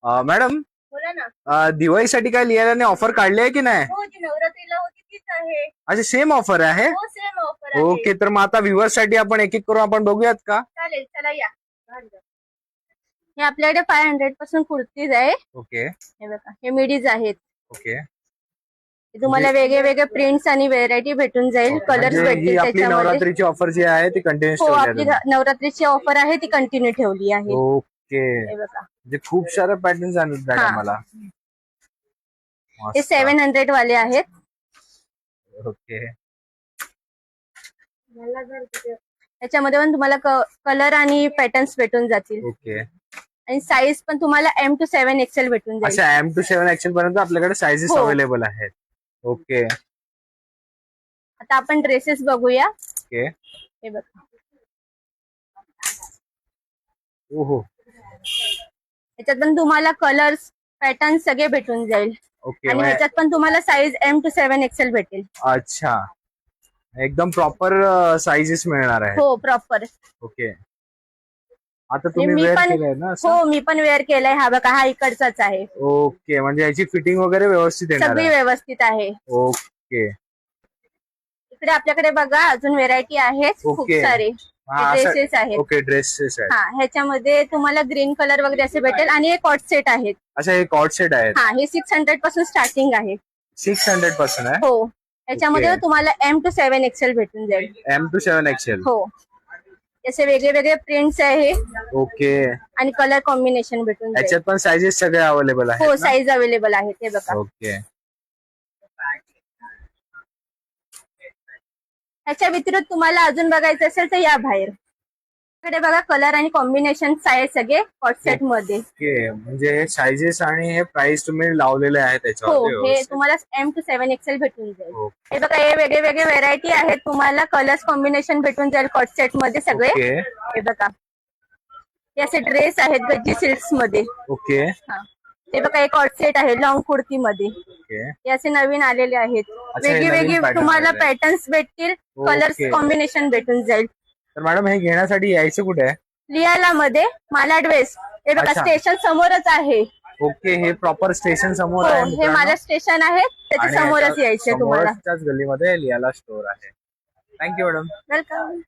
Madam, बोला ना. दिवाळीसाठी काय लिहायला ऑफर काढली आहे की नाही? हो, जी नवरात्रीला होती तीच आहे. अच्छा, सेम ऑफर आहे. हो, सेम ऑफर आहे. ओके, तर मग आता व्ह्युअर्स साठी आपण एक एक करून आपण बघूयात का? चालेल, चला या. हे आपल्याकडे 500 पासून कुर्तीज आहे. ओके हे बघा, हे मिडीज आहेत. ओके. हे तुम्हाला वेगळे वेगळे प्रिंट्स आणि व्हेरायटी भेटून जाईल. कलर्स म्हणजे ही भेटतील आपली त्याच्यामध्ये. नवरात्रीची ऑफर जी आहे ती कंटिन्यू हो, आपली नवरात्रीची ऑफर आहे ती कंटिन्यू ठेवली आहे. ओके, हे बघा, म्हणजे खूप सारे पॅटर्न्स आहेत हा. मला. हे 700 वाले आहेत. ओके त्याच्यामध्ये पण तुम्हाला कलर आणि पॅटर्न्स भेटून जातील. ओके. आणि साईज पण तुम्हाला M to 7 XL भेटून जाईल. अच्छा, M to 7 XL पर्यंत आपल्याकडे साइजेस हो. अवेलेबल आहेत. ओके आता आपण ड्रेसेस बघूया. ओके. हे बघा, ओहो. याच्यात पण तुम्हाला कलर्स पॅटर्न सगळे भेटून जाईल. ओके, आणि ह्याच्यात पण तुम्हाला साईज M to 7 XL भेटेल. अच्छा, एकदम प्रॉपर साइजेस मिळणार आहे. हो, प्रॉपर. ओके. आता तुम्ही मी वेअर पण केलंय ना असं? हो, मी पण वेअर केलंय. हा बघा, हा इकडचाच आहे. ओके, म्हणजे याची फिटिंग वगैरे व्यवस्थित येणार सगळी आहे. व्यवस्थित आहे. ओके इकडे आपल्याकडे बघा अजून व्हेरायटी आहेत खूप ओके. सारे. ड्रेसेस आहेत. ओके, ड्रेसेस आहेत. हा, ह्याच्यामध्ये तुम्हाला ग्रीन कलर वगैरे असे भेटेल. आणि हे कॉट सेट आहेत. अच्छा, हे कॉर्ड सेट आहेत. हा, हे 600 पासून स्टार्टिंग आहे. 600 पासून आहे. हो, याच्यामध्ये ओके. तुम्हाला M to 7 XL भेटून जाईल. M to 7 XL. हो, असे वेगळे वेगळे प्रिंट्स आहे ओके. आणि कलर कॉम्बिनेशन भेटून जाईल. याच्यात पण साइजेस सगळे अवेलेबल आहेत हो, ना? साईज अवेलेबल आहेत. हे बघा, ओके. ह्याच्या व्यतिरिक्त तुम्हाला अजून बघायचं असेल तर या बाहेर. इकडे बघा कलर आणि कॉम्बिनेशन आहे सगळे कॉट सेट मध्ये. ओके, म्हणजे साइजेस आणि हे प्राइस तुम्ही लावलेले आहेत हो, त्याच्यावर. हे तुम्हाला M to 7 XL भेटून जाईल. ओके. हे बघा, हे वेगळे वेगळे व्हेरायटी आहेत. तुम्हाला कलर्स कॉम्बिनेशन भेटून जाईल कॉट सेट मध्ये सगळे. ओके हे बघा, हे असे ड्रेस आहेत गज्जी सिल्क्स मध्ये. ओके हा, हे बघा, एक कॉट सेट आहे लॉंग कुर्ती मध्ये. ओके. हे असे नवीन आलेले आहेत. हे वेगळी नवीन वेगळी pattern तुम्हाला आलेले आहेत. पॅटर्न्स भेटतील. ओके. कलर्स कॉम्बिनेशन भेटून जाईल. तर मॅडम, हे घेण्यासाठी यायचं कुठे आहे? लियाला मध्ये माला ड्रेस. हे बघा, अच्छा. स्टेशन समोरच आहे. ओके, हे प्रॉपर स्टेशन समोर हो, आहे हे मित्रांनो. माला स्टेशन आहे. त्याच्या आणि समोरच याच्या यायचंय तुम्हाला. समोरच्याच गल्लीमध्ये लियाला स्टोर आहे. Thank you madam. वेलकम.